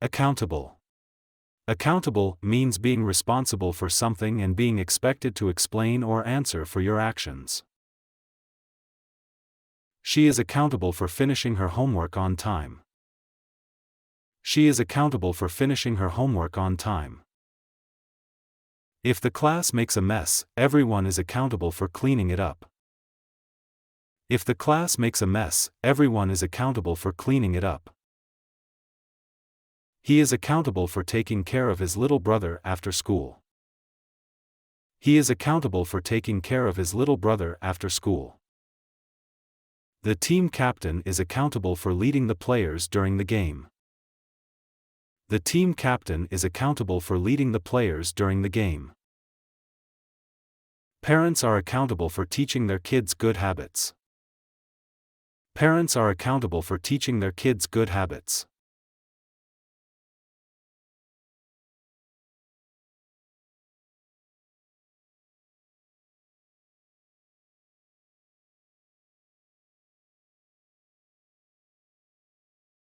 Accountable. Accountable means being responsible for something and being expected to explain or answer for your actions. She is accountable for finishing her homework on time. She is accountable for finishing her homework on time. If the class makes a mess, everyone is accountable for cleaning it up. If the class makes a mess, everyone is accountable for cleaning it up. He is accountable for taking care of his little brother after school. He is accountable for taking care of his little brother after school. The team captain is accountable for leading the players during the game. The team captain is accountable for leading the players during the game. Parents are accountable for teaching their kids good habits. Parents are accountable for teaching their kids good habits.